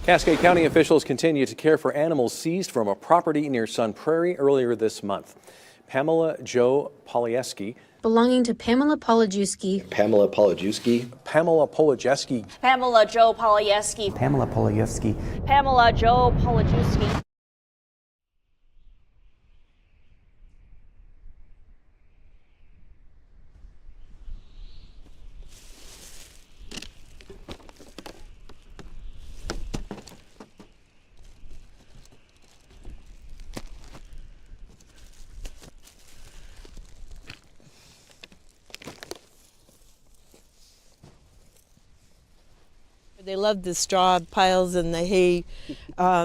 Cascade County officials continue to care for animals seized from a property near Sun Prairie earlier this month. Pamela Jo Polejewski. Belonging to Pamela Polejewski. Pamela Polejewski. Pamela Polejewski. Pamela Jo Polejewski. Pamela Polejewski. Pamela Jo Polejewski. They loved the straw piles and the hay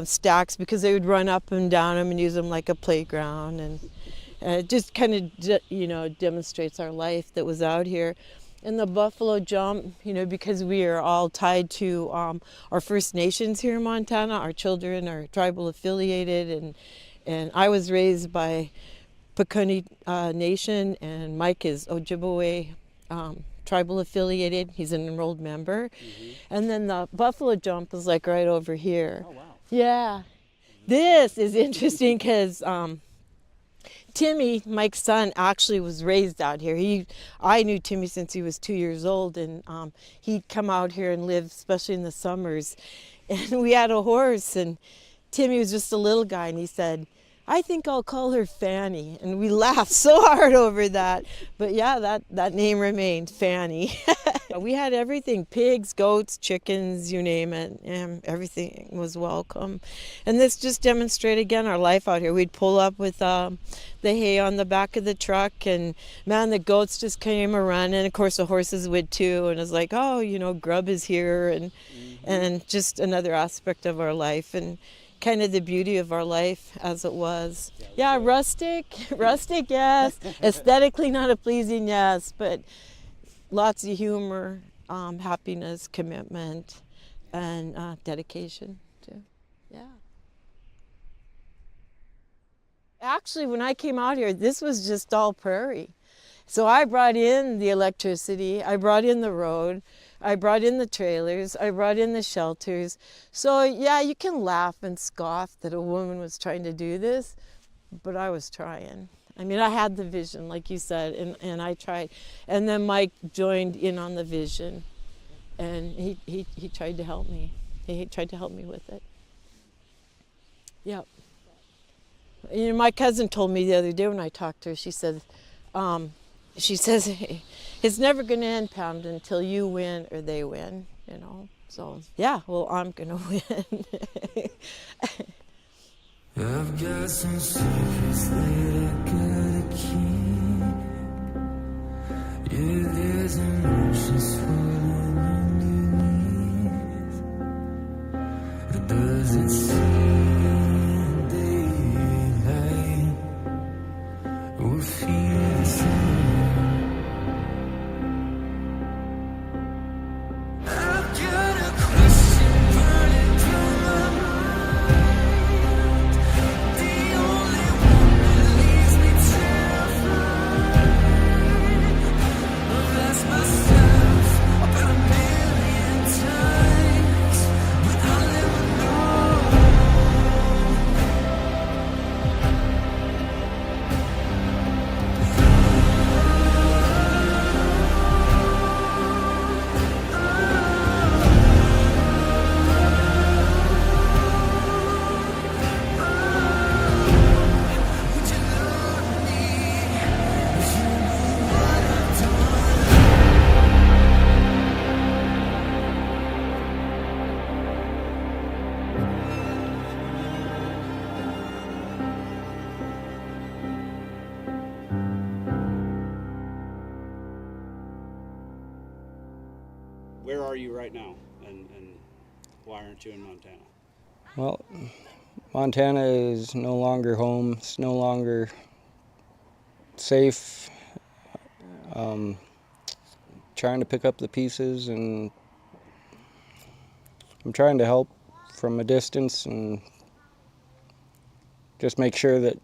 stacks because they would run up and down them and use them like a playground, and it just kind of demonstrates our life that was out here. And the buffalo jump, because we are all tied to our First Nations here in Montana. Our children are tribal affiliated, and I was raised by Pekuni Nation, and Mike is Ojibwe tribal affiliated. He's an enrolled member. And then the buffalo jump is like right over here. Oh, wow. Yeah. This is interesting because Timmy, Mike's son, actually was raised out here. I knew Timmy since he was 2 years old, and he'd come out here and live, especially in the summers. And we had a horse, and Timmy was just a little guy, and he said, "I think I'll call her Fanny." And we laughed so hard over that. But yeah, that name remained, Fanny. We had everything, pigs, goats, chickens, you name it, and everything was welcome. And this just demonstrated again our life out here. We'd pull up with the hay on the back of the truck, and man, the goats just came a running. Of course the horses would too, and it was like, oh, grub is here, and just another aspect of our life, and kind of the beauty of our life as it was. Yeah, rustic, yes. Aesthetically not a pleasing, yes, but lots of humor, happiness, commitment, and dedication too. Yeah. Actually, when I came out here, this was just all prairie. So I brought in the electricity, I brought in the road, I brought in the trailers, I brought in the shelters. So yeah, you can laugh and scoff that a woman was trying to do this, but I was trying. I mean, I had the vision, like you said, and I tried. And then Mike joined in on the vision, and he tried to help me. He tried to help me with it. Yep. My cousin told me the other day when I talked to her, she says, it's never going to end, Pam, until you win or they win, So, yeah, well, I'm going to win. I've got some secrets that I gotta keep. Yeah, there's emotions swirling underneath. It doesn't seem daylight. We'll feel the same. Where are you right now, and why aren't you in Montana? Well, Montana is no longer home. It's no longer safe. Trying to pick up the pieces, and I'm trying to help from a distance and just make sure that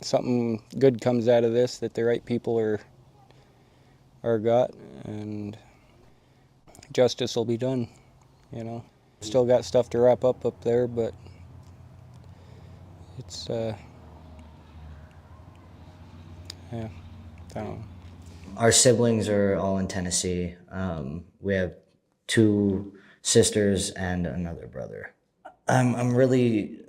something good comes out of this, that the right people are got, and justice will be done, Still got stuff to wrap up there, but it's, yeah, I don't know. Our siblings are all in Tennessee. We have 2 sisters and another brother. I'm really,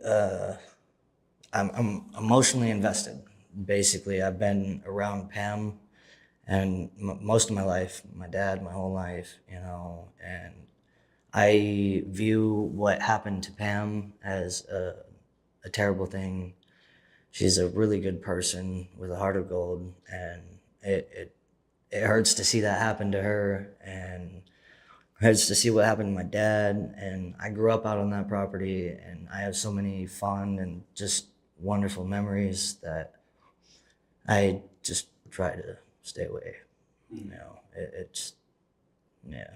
I'm emotionally invested. Basically, I've been around Pam and most of my life, my dad, my whole life, you know, and I view what happened to Pam as a terrible thing. She's a really good person with a heart of gold, and it hurts to see that happen to her, and it hurts to see what happened to my dad. And I grew up out on that property, and I have so many fond and just wonderful memories that I just try to stay away. You know, it's, yeah.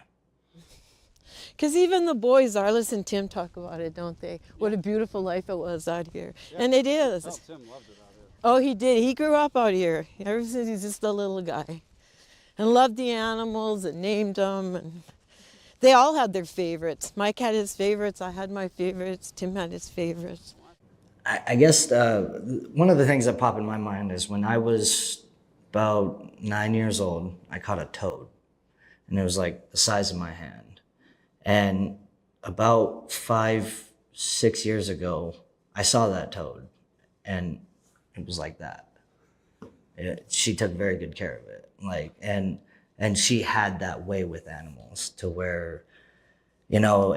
Because even the boys, Arliss and Tim, talk about it, don't they? What a beautiful life it was out here. Yeah. And it is. Oh, Tim loved it out here. Oh, he did. He grew up out here. Ever since he's just a little guy. And loved the animals and named them. And they all had their favorites. Mike had his favorites. I had my favorites. Tim had his favorites. I guess one of the things that pop in my mind is when I was about 9 years old, I caught a toad. And it was like the size of my hand. And about 5, 6 years ago, I saw that toad, and it was like that. She took very good care of it, like, and she had that way with animals to where, you know,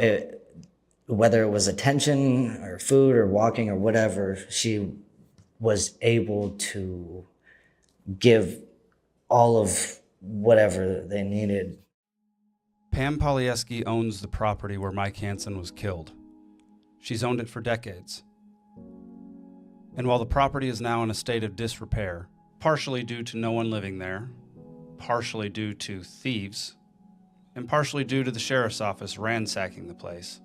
whether it was attention or food or walking or whatever, she was able to give all of whatever they needed. Pam Polejewski owns the property where Mike Hanson was killed. She's owned it for decades. And while the property is now in a state of disrepair, partially due to no one living there, partially due to thieves, and partially due to the sheriff's office ransacking the place,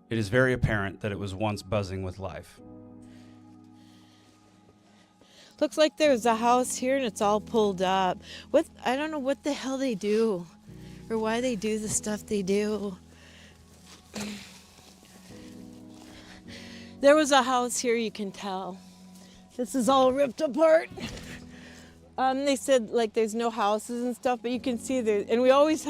it is very apparent that it was once buzzing with life. Looks like there's a house here and it's all pulled up. I don't know what the hell they do. Or why they do the stuff they do. There was a house here, you can tell. This is all ripped apart. They said like there's no houses and stuff, but you can see there. And we always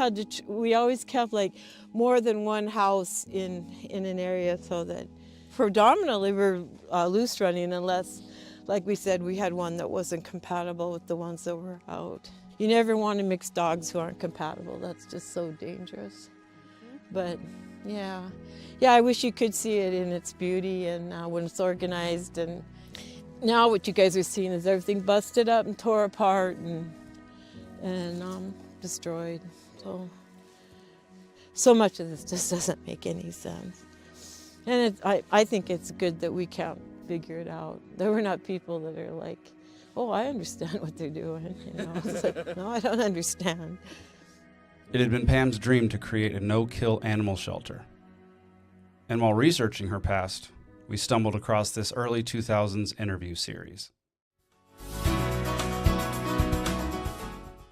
kept like more than one house in an area, so that predominantly we're loose running, unless, like we said, we had one that wasn't compatible with the ones that were out. You never want to mix dogs who aren't compatible. That's just so dangerous. But yeah, I wish you could see it in its beauty and when it's organized. And now what you guys are seeing is everything busted up and tore apart and destroyed. So much of this just doesn't make any sense. And I think it's good that we can't figure it out. That we're not people that are like, oh, I understand what they're doing. You know? It's like, no, I don't understand. It had been Pam's dream to create a no-kill animal shelter. And while researching her past, we stumbled across this early 2000s interview series.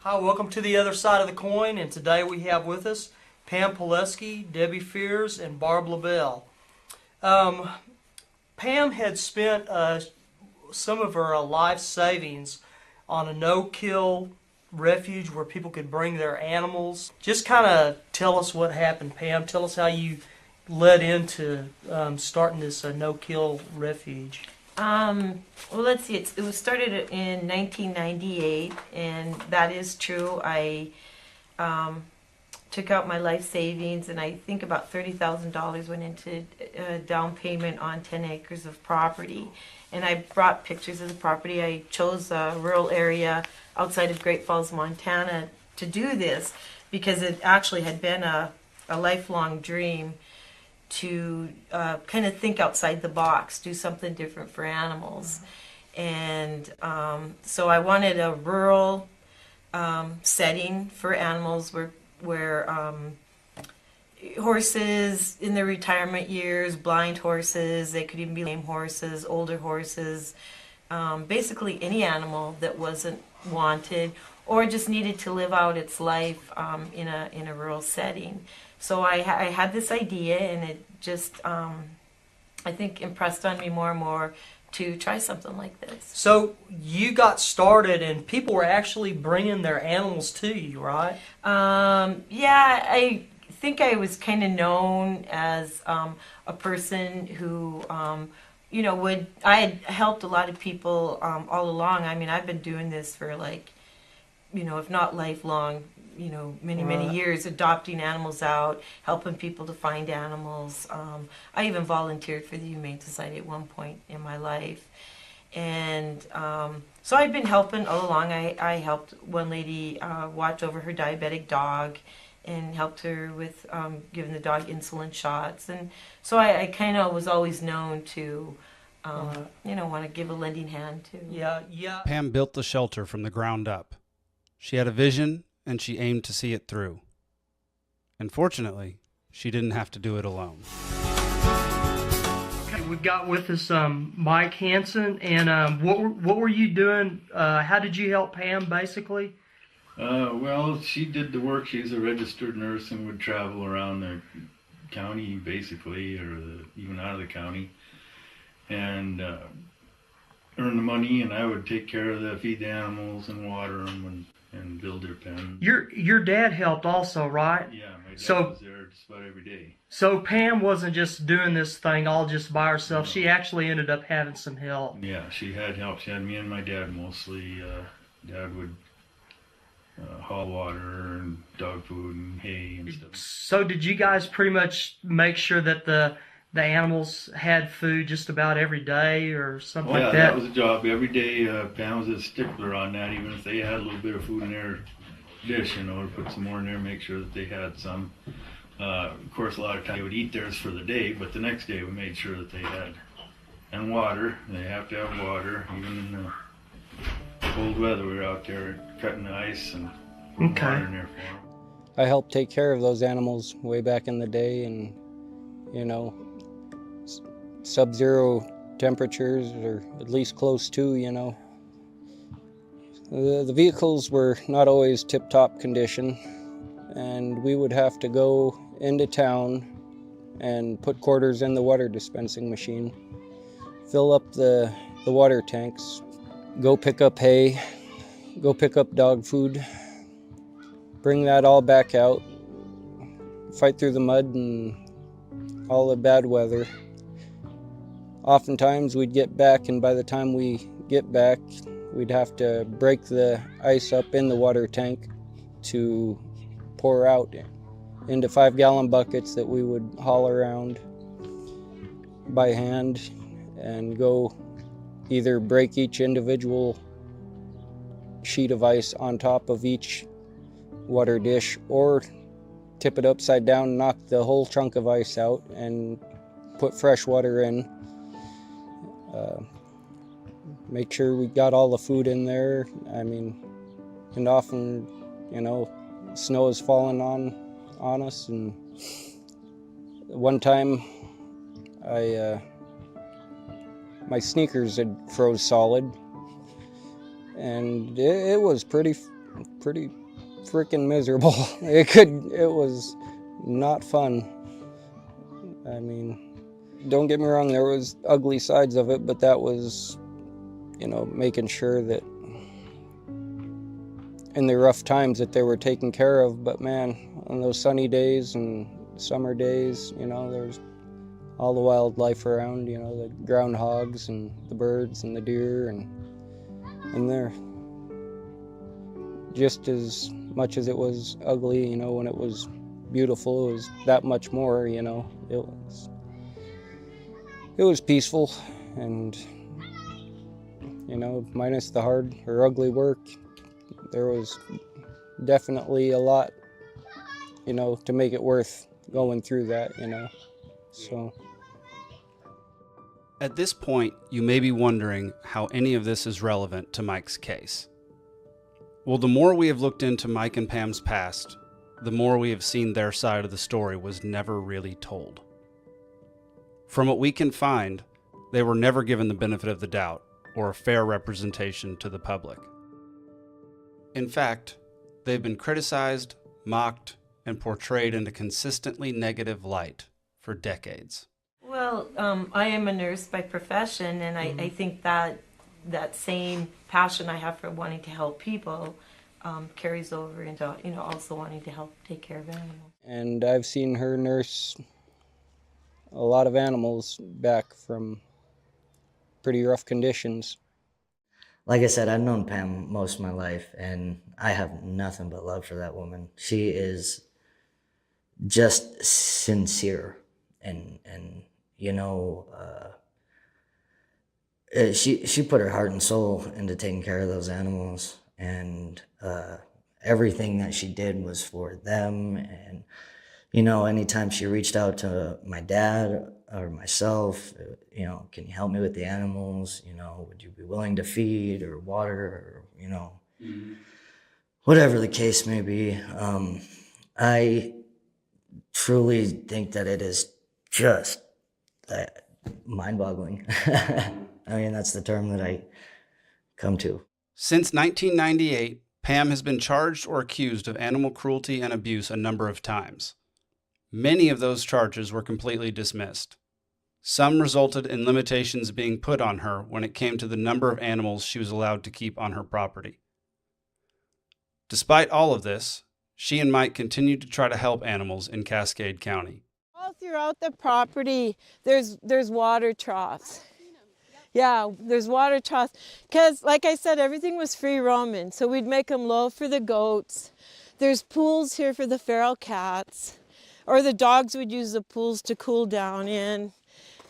Hi, welcome to the other side of the coin, and today we have with us Pam Polejewski, Debbie Fears, and Barb LaBelle. Pam had spent some of her life savings on a no-kill refuge where people could bring their animals. Just kind of tell us what happened, Pam. Tell us how you led into starting this no-kill refuge. Well, let's see. It was started in 1998, and that is true. I took out my life savings, and I think about $30,000 went into down payment on 10 acres of property. And I brought pictures of the property. I chose a rural area outside of Great Falls, Montana to do this because it actually had been a lifelong dream to kind of think outside the box, do something different for animals. And so I wanted a rural setting for animals where horses in their retirement years, blind horses, they could even be lame horses, older horses, basically any animal that wasn't wanted or just needed to live out its life in a rural setting. So I had this idea, and it just I think impressed on me more and more to try something like this. So you got started, and people were actually bringing their animals to you, right? Yeah, I think I was kind of known as a person who, you know, I had helped a lot of people all along. I mean, I've been doing this for like, you know, if not lifelong, you know, many years, adopting animals out, helping people to find animals. I even volunteered for the Humane Society at one point in my life. And so I've been helping all along. I helped one lady watch over her diabetic dog and helped her with giving the dog insulin shots. And so I kind of was always known to, you know, want to give a lending hand to. Yeah. Pam built the shelter from the ground up. She had a vision, and she aimed to see it through. And fortunately, she didn't have to do it alone. Okay, we've got with us Mike Hanson, and what were you doing? How did you help Pam, basically? Well, she did the work. She's a registered nurse and would travel around the county, basically, or even out of the county, and earn the money, and I would take care of feed the animals and water them and build their pen. Your dad helped also, right? Yeah, my dad was there just about every day. So Pam wasn't just doing this thing all just by herself. No. She actually ended up having some help. Yeah, she had help. She had me and my dad mostly. Dad would haul water and dog food and hay and stuff. So did you guys pretty much make sure that the animals had food just about every day or something like that? Yeah, that was a job. Every day, Pam was a stickler on that. Even if they had a little bit of food in their dish, you know, to put some more in there, make sure that they had some. Of course, a lot of times they would eat theirs for the day, but the next day we made sure that they had. And water. They have to have water. Even in the cold weather, we were out there cutting the ice and putting water in there for them. I helped take care of those animals way back in the day, and, you know, sub-zero temperatures, or at least close to, you know. The vehicles were not always tip-top condition, and we would have to go into town and put quarters in the water dispensing machine, fill up the water tanks, go pick up hay, go pick up dog food, bring that all back out, fight through the mud and all the bad weather. Oftentimes we'd get back, and by the time we get back, we'd have to break the ice up in the water tank to pour out into 5-gallon buckets that we would haul around by hand and go either break each individual sheet of ice on top of each water dish, or tip it upside down, knock the whole chunk of ice out and put fresh water in. Make sure we got all the food in there. I mean, and often, you know, snow is falling on us. And one time, my sneakers had froze solid, and it was pretty freaking miserable. It was not fun. I mean, don't get me wrong, there was ugly sides of it, but that was, you know, making sure that in the rough times that they were taken care of. But man, on those sunny days and summer days, you know, there's all the wildlife around, you know, the groundhogs and the birds and the deer, and they're just as much as it was ugly, you know, when it was beautiful, it was that much more, you know. It was peaceful, and, you know, minus the hard or ugly work, there was definitely a lot, you know, to make it worth going through that, you know, so. At this point, you may be wondering how any of this is relevant to Mike's case. Well, the more we have looked into Mike and Pam's past, the more we have seen their side of the story was never really told. From what we can find, they were never given the benefit of the doubt or a fair representation to the public. In fact, they've been criticized, mocked, and portrayed in a consistently negative light for decades. Well, I am a nurse by profession, and I think that same passion I have for wanting to help people carries over into, also wanting to help take care of animals. And I've seen her nurse a lot of animals back from pretty rough conditions. Like I said, I've known Pam most of my life, and I have nothing but love for that woman. She is just sincere, and she put her heart and soul into taking care of those animals, and everything that she did was for them. And anytime she reached out to my dad or myself, can you help me with the animals? Would you be willing to feed or water, or whatever the case may be. I truly think that it is just mind-boggling. I mean, that's the term that I come to. Since 1998, Pam has been charged or accused of animal cruelty and abuse a number of times. Many of those charges were completely dismissed. Some resulted in limitations being put on her when it came to the number of animals she was allowed to keep on her property. Despite all of this, she and Mike continued to try to help animals in Cascade County. All throughout the property, there's water troughs. Yeah, there's water troughs. Because, like I said, everything was free roaming. So we'd make them low for the goats. There's pools here for the feral cats. Or the dogs would use the pools to cool down in.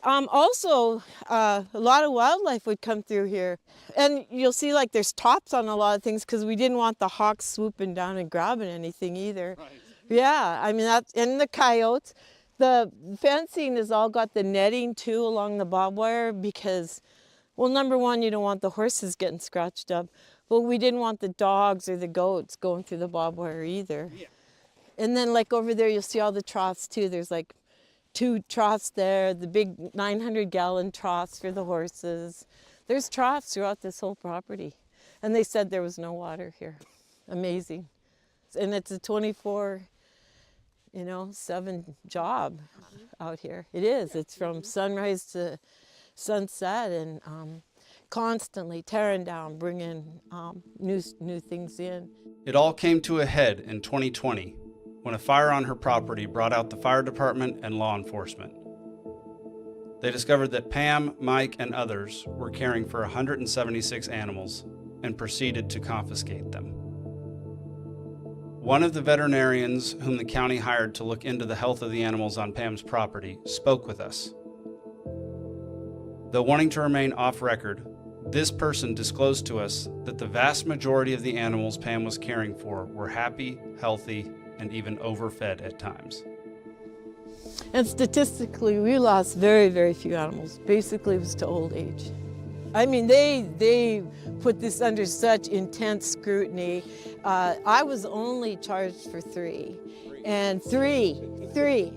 Also, a lot of wildlife would come through here. And you'll see like there's tops on a lot of things because we didn't want the hawks swooping down and grabbing anything either. Right. Yeah, I mean, and the coyotes. The fencing has all got the netting too along the barbed wire because, well, number one, you don't want the horses getting scratched up. But we didn't want the dogs or the goats going through the barbed wire either. Yeah. And then like over there, you'll see all the troughs too. There's like 2 troughs there, the big 900-gallon troughs for the horses. There's troughs throughout this whole property. And they said there was no water here. Amazing. And it's a 24, 7 job out here. It is. It's from sunrise to sunset and constantly tearing down, bringing new things in. It all came to a head in 2020 when a fire on her property brought out the fire department and law enforcement. They discovered that Pam, Mike, and others were caring for 176 animals and proceeded to confiscate them. One of the veterinarians whom the county hired to look into the health of the animals on Pam's property spoke with us. Though wanting to remain off record, this person disclosed to us that the vast majority of the animals Pam was caring for were happy, healthy, and even overfed at times. And statistically, we lost very, very few animals. Basically, it was to old age. I mean, they put this under such intense scrutiny. I was only charged for 3. And three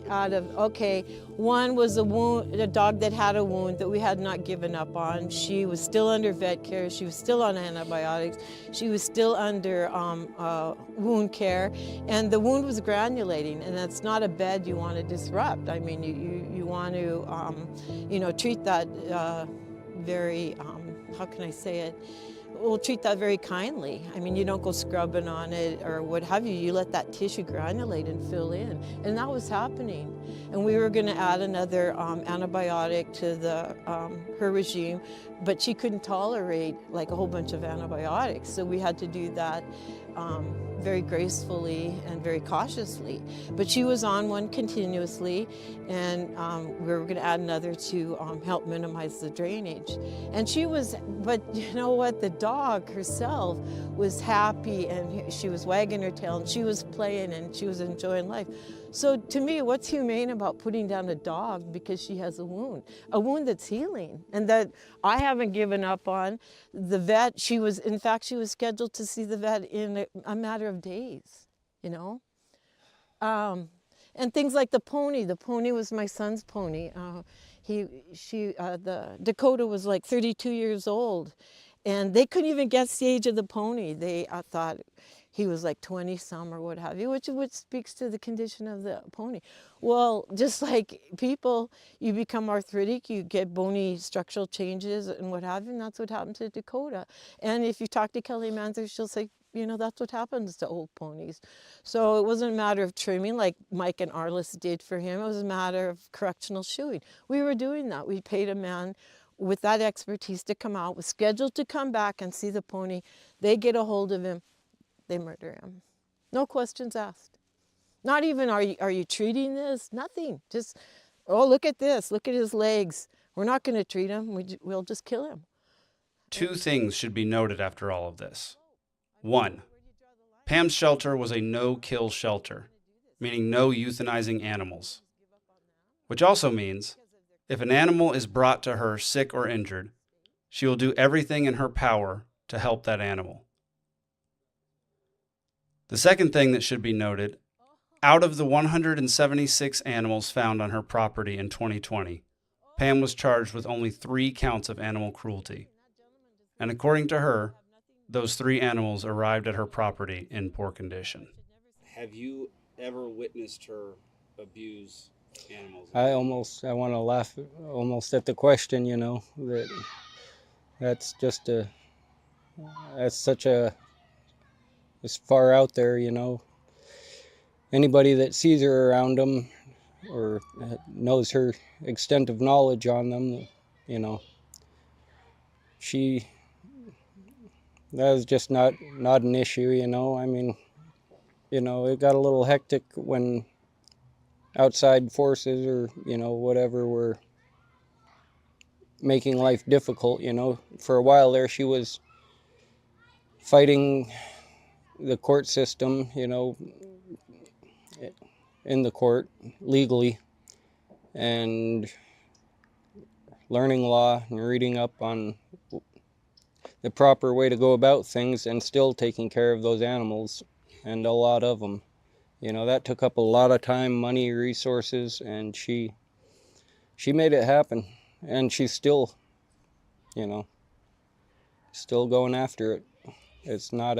out of, okay, one was a dog that had a wound that we had not given up on. She was still under vet care. She was still on antibiotics. She was still under wound care. And the wound was granulating, and that's not a bed you want to disrupt. I mean, you want to, treat that very, how can I say it? We'll treat that very kindly. I mean, you don't go scrubbing on it or what have you. You let that tissue granulate and fill in. And that was happening. And we were going to add another antibiotic to her regime, but she couldn't tolerate like a whole bunch of antibiotics. So we had to do that very gracefully and very cautiously. But she was on one continuously, and we were going to add another to help minimize the drainage. And she was, but you know what, the dog herself was happy, and she was wagging her tail, and she was playing, and she was enjoying life. So to me, what's humane about putting down a dog because she has a wound that's healing and that I haven't given up on? The vet, in fact, she was scheduled to see the vet in a matter of days, And things like the pony was my son's pony. The Dakota was like 32 years old. And they couldn't even guess the age of the pony. They thought he was like 20 some or what have you, which speaks to the condition of the pony. Well, just like people, you become arthritic, you get bony structural changes and what have you, and that's what happened to Dakota. And if you talk to Kelly Manzer, she'll say, you know, that's what happens to old ponies. So it wasn't a matter of trimming like Mike and Arliss did for him. It was a matter of correctional shoeing. We were doing that. We paid a man with that expertise to come out, was scheduled to come back and see the pony. They get a hold of him, they murder him. No questions asked. Not even, are you treating this? Nothing. Just, oh, look at this. Look at his legs. We're not going to treat him. We'll just kill him. Two things should be noted after all of this. One, Pam's shelter was a no-kill shelter, meaning no euthanizing animals. Which also means, if an animal is brought to her sick or injured, she will do everything in her power to help that animal. The second thing that should be noted, out of the 176 animals found on her property in 2020, Pam was charged with only 3 counts of animal cruelty. And according to her, those 3 animals arrived at her property in poor condition. Have you ever witnessed her abuse animals? I want to laugh almost at the question, you know, that's it's far out there, you know. Anybody that sees her around them or knows her extent of knowledge on them, you know, that was just not an issue, you know. I mean, you know, it got a little hectic when outside forces or, you know, whatever were making life difficult, you know. For a while there, she was fighting the court system, you know, in the court legally, and learning law and reading up on the proper way to go about things, and still taking care of those animals, and a lot of them. You know, that took up a lot of time, money, resources, and she made it happen. And she's still, you know, still going after it. It's not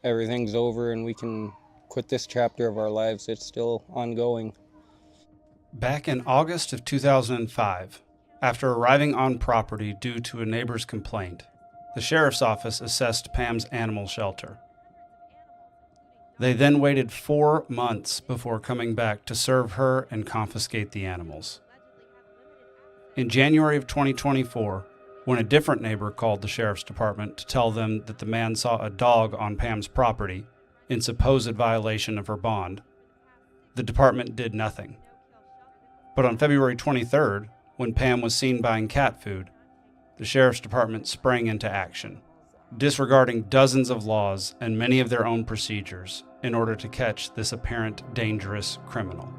everything's over and we can quit this chapter of our lives. It's still ongoing. Back in August of 2005, after arriving on property due to a neighbor's complaint, the sheriff's office assessed Pam's animal shelter. They then waited 4 months before coming back to serve her and confiscate the animals. In January of 2024, when a different neighbor called the sheriff's department to tell them that the man saw a dog on Pam's property in supposed violation of her bond, the department did nothing. But on February 23rd, when Pam was seen buying cat food, the sheriff's department sprang into action, disregarding dozens of laws and many of their own procedures in order to catch this apparent dangerous criminal.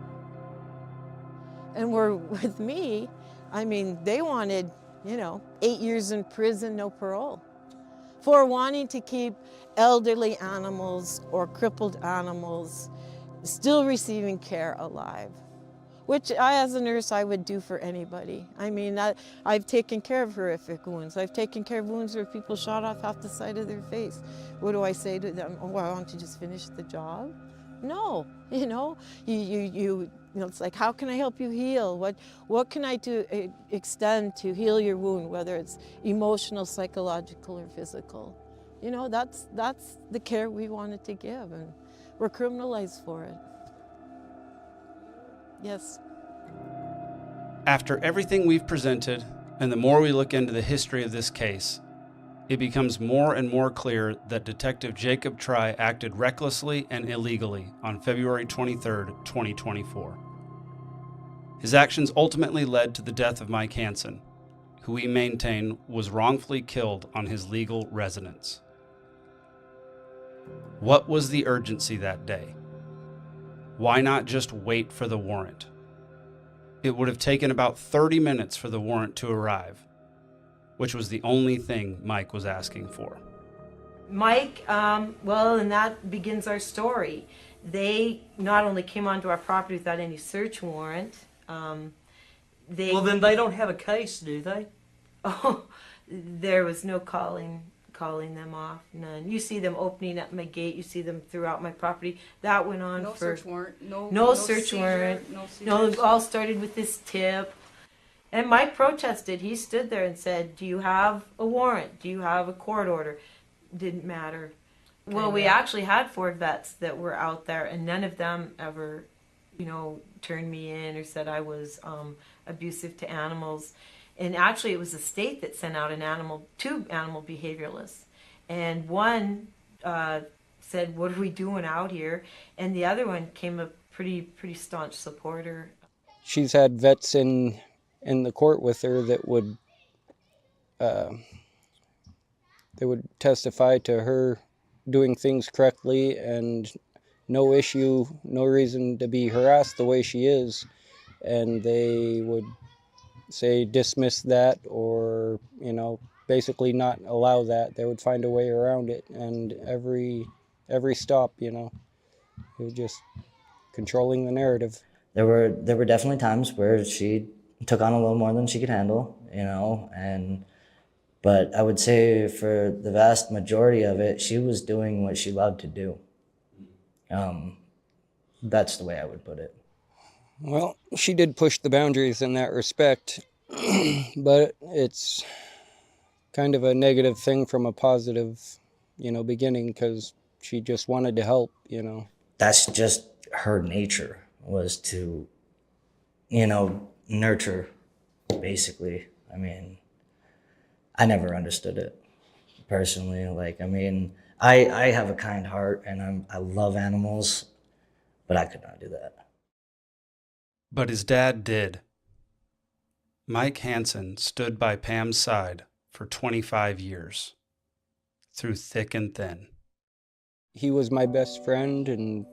And with me, I mean, they wanted, 8 years in prison, no parole, for wanting to keep elderly animals or crippled animals still receiving care alive, which as a nurse, I would do for anybody. I mean, I've taken care of horrific wounds. I've taken care of wounds where people shot off half the side of their face. What do I say to them? Oh, why don't you just finish the job? No, it's like, how can I help you heal? What can I do, extend to heal your wound, whether it's emotional, psychological, or physical? That's the care we wanted to give, and we're criminalized for it. Yes. After everything we've presented, and the more we look into the history of this case, it becomes more and more clear that Detective Jacob Try acted recklessly and illegally on February 23, 2024. His actions ultimately led to the death of Mike Hanson, who we maintain was wrongfully killed on his legal residence. What was the urgency that day? Why not just wait for the warrant? It would have taken about 30 minutes for the warrant to arrive, which was the only thing Mike was asking for. Mike, and that begins our story. They not only came onto our property without any search warrant, Well, then they don't have a case, do they? Oh, there was no calling them off, none. You see them opening up my gate, you see them throughout my property. That went on No for... search warrant, no search seizure, warrant. no No, seizures. it all started with this tip. And Mike protested. He stood there and said, do you have a warrant? Do you have a court order? Didn't matter. Well, we actually had 4 vets that were out there, and none of them ever, turned me in or said I was abusive to animals. And actually, it was the state that sent out 2 animal behavioralists. And one said, what are we doing out here? And the other one came a pretty staunch supporter. She's had vets in the court with her that would testify to her doing things correctly and no issue, no reason to be harassed the way she is. And they would say dismiss that or, basically not allow that. They would find a way around it. And every stop, it was just controlling the narrative. There were definitely times where she took on a little more than she could handle, but I would say for the vast majority of it, she was doing what she loved to do. That's the way I would put it. Well, she did push the boundaries in that respect, but it's kind of a negative thing from a positive, beginning, because she just wanted to help, That's just her nature, was to, nurture, basically. I mean, I never understood it, personally. I have a kind heart, and I love animals, but I could not do that. But his dad did. Mike Hanson stood by Pam's side for 25 years, through thick and thin. He was my best friend, and,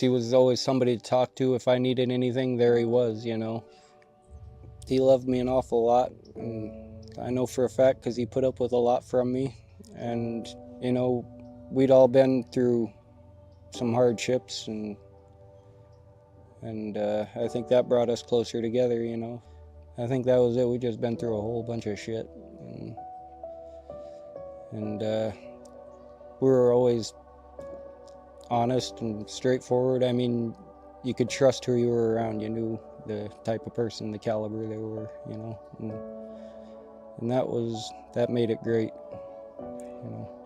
he was always somebody to talk to. If I needed anything, there he was, He loved me an awful lot, and I know for a fact because he put up with a lot from me. And, we'd all been through some hardships, and I think that brought us closer together, I think that was it. We just been through a whole bunch of shit. And we were always honest and straightforward. I mean, you could trust who you were around. You knew the type of person, the caliber they were, and that made it great,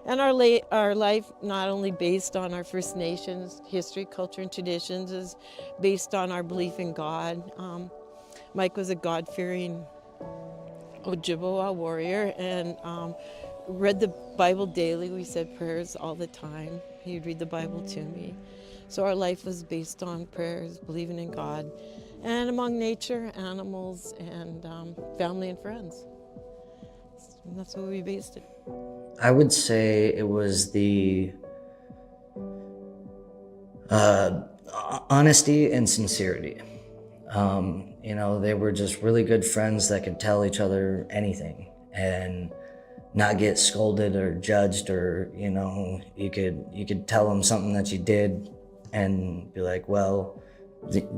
And our life, not only based on our First Nations history, culture, and traditions, is based on our belief in God. Mike was a God-fearing Ojibwa warrior, and read the Bible daily. We said prayers all the time. He'd read the Bible to me. So our life was based on prayers, believing in God, and among nature, animals, and family and friends. And that's what we based it. I would say it was the honesty and sincerity. They were just really good friends that could tell each other anything and not get scolded or judged, or you could tell them something that you did and be like, well,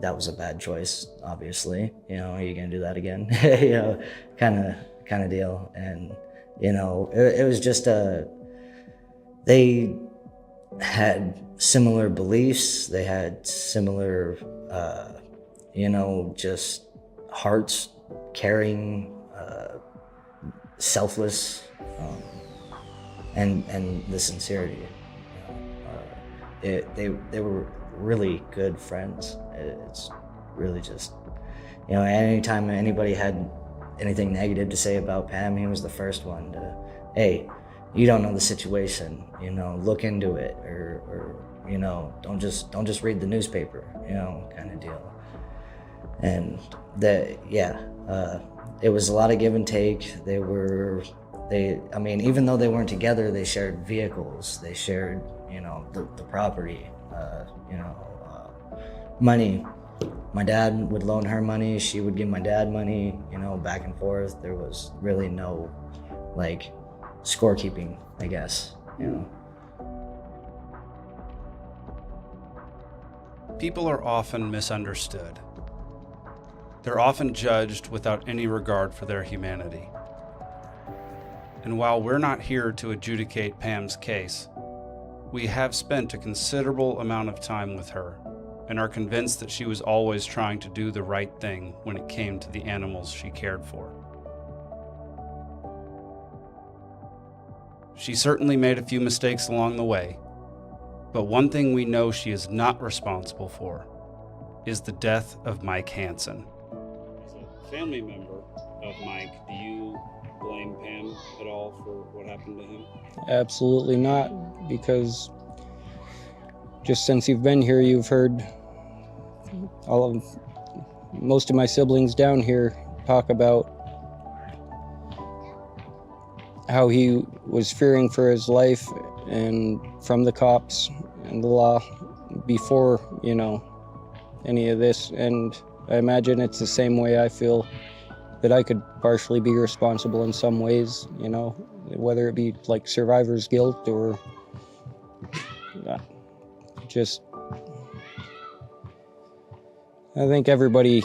that was a bad choice, obviously. Are you gonna do that again? kind of deal. And it was just they had similar beliefs. They had similar, just hearts, caring, selfless, and the sincerity. They were really good friends. It's really just, anytime anybody had anything negative to say about Pam, he was the first one to, hey, you don't know the situation, look into it, or don't just read the newspaper, kind of deal. And it was a lot of give and take. Even though they weren't together, they shared vehicles, they shared, the property, money. My dad would loan her money, she would give my dad money, back and forth. There was really no, scorekeeping, I guess, People are often misunderstood. They're often judged without any regard for their humanity. And while we're not here to adjudicate Pam's case, we have spent a considerable amount of time with her and are convinced that she was always trying to do the right thing when it came to the animals she cared for. She certainly made a few mistakes along the way, but one thing we know she is not responsible for is the death of Mike Hanson. As a family member of Mike, do you blame Pam at all for what happened to him? Absolutely not, because just since you've been here, you've heard most of my siblings down here talk about how he was fearing for his life and from the cops and the law before, any of this. And I imagine it's the same way I feel that I could partially be responsible in some ways, whether it be like survivor's guilt or just, I think everybody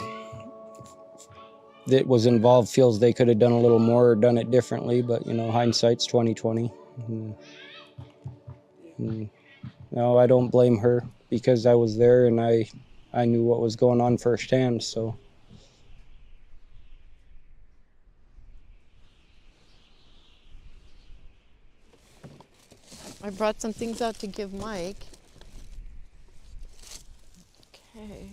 that was involved feels they could have done a little more or done it differently, but hindsight's 20/20. No, I don't blame her because I was there and I knew what was going on firsthand, so. I brought some things out to give Mike. Okay.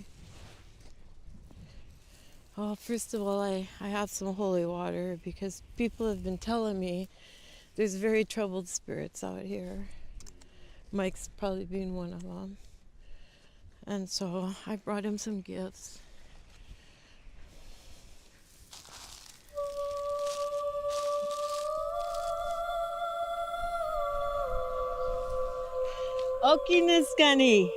Well, first of all, I have some holy water because people have been telling me there's very troubled spirits out here. Mike's probably been one of them. And so I brought him some gifts. Okinaskani,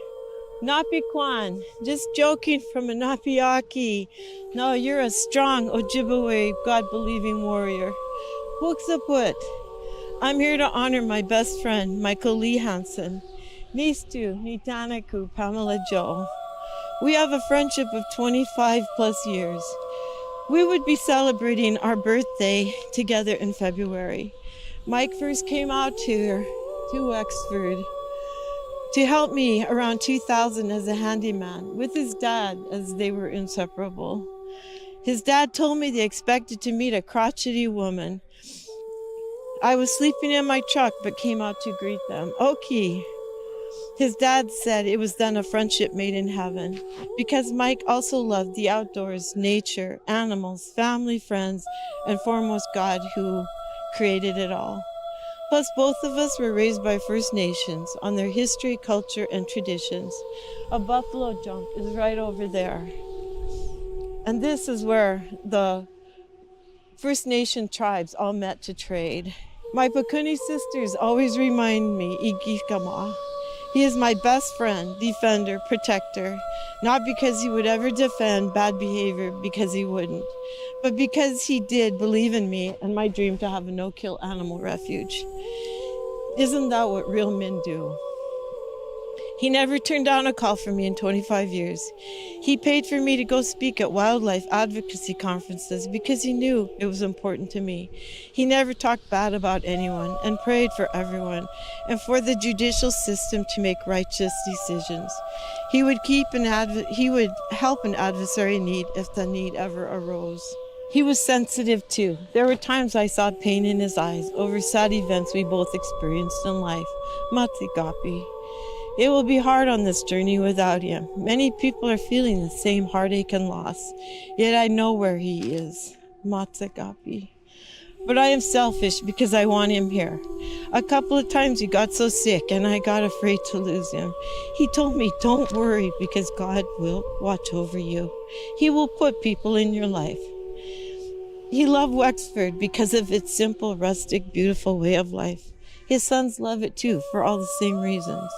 Napi Kwan, just joking from a Napiaki. No, you're a strong Ojibwe, God-believing warrior. Wuksaput, I'm here to honor my best friend, Michael Hanson. Nistu, Nitanaku, Pamela Joe. We have a friendship of 25 plus years. We would be celebrating our birthday together in February. Mike first came out here to Wexford to help me around 2000 as a handyman with his dad, as they were inseparable. His dad told me they expected to meet a crotchety woman. I was sleeping in my truck but came out to greet them. Oki. His dad said it was then a friendship made in heaven because Mike also loved the outdoors, nature, animals, family, friends, and foremost God who created it all. Plus, both of us were raised by First Nations on their history, culture, and traditions. A buffalo jump is right over there. And this is where the First Nation tribes all met to trade. My Pakuni sisters always remind me, Igikama. He is my best friend, defender, protector, not because he would ever defend bad behavior, because he wouldn't, but because he did believe in me and my dream to have a no-kill animal refuge. Isn't that what real men do? He never turned down a call from me in 25 years. He paid for me to go speak at wildlife advocacy conferences because he knew it was important to me. He never talked bad about anyone and prayed for everyone and for the judicial system to make righteous decisions. He would help an adversary need if the need ever arose. He was sensitive too. There were times I saw pain in his eyes over sad events we both experienced in life. Matigapi. It will be hard on this journey without him. Many people are feeling the same heartache and loss, yet I know where he is. Matsagapi. But I am selfish because I want him here. A couple of times he got so sick and I got afraid to lose him. He told me, don't worry because God will watch over you. He will put people in your life. He loved Wexford because of its simple, rustic, beautiful way of life. His sons love it too for all the same reasons.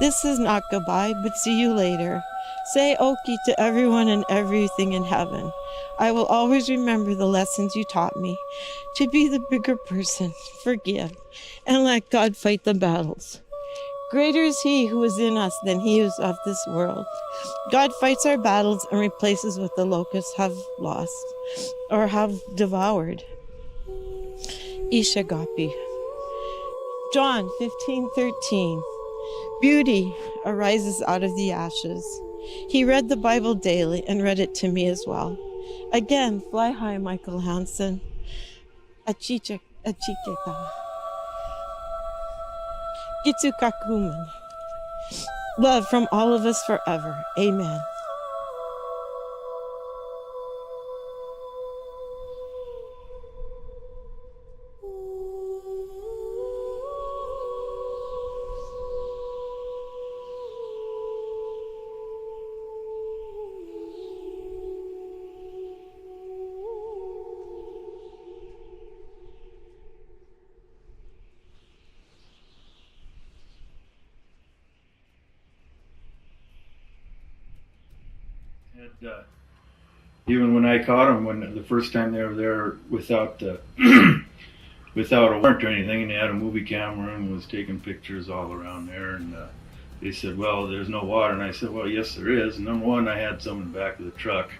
This is not goodbye, but see you later. Say Oki to everyone and everything in heaven. I will always remember the lessons you taught me. To be the bigger person, forgive, and let God fight the battles. Greater is he who is in us than he who is of this world. God fights our battles and replaces what the locusts have lost or have devoured. Ishagapi. John 15:13. Beauty arises out of the ashes. He read the Bible daily and read it to me as well. Again, fly high, Michael Hanson. Achikeka. Gitsukakuman. Love from all of us forever. Amen. Even when I caught them, when the first time they were there without without a warrant or anything, and they had a movie camera and was taking pictures all around there, and they said, well, there's no water, and I said, well, yes there is. And number one, I had some in the back of the truck,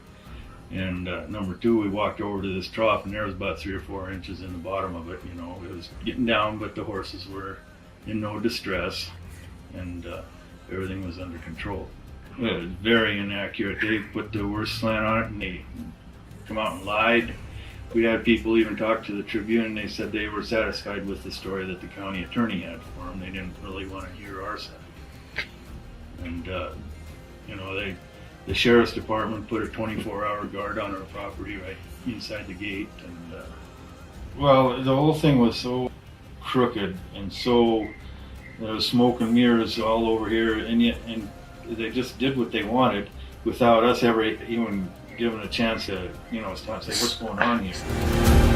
and number two, we walked over to this trough, and there was about 3 or 4 inches in the bottom of it. You know, it was getting down, but the horses were in no distress, and everything was under control. It was very inaccurate. They put the worst slant on it, and they come out and lied. We had people even talk to the Tribune, and they said they were satisfied with the story that the county attorney had for them. They didn't really want to hear our side. And you know, the sheriff's department put a 24-hour guard on our property right inside the gate, and well, the whole thing was so crooked and so there was smoke and mirrors all over here, and they just did what they wanted without us ever even given a chance to, you know, stop and say, what's going on here?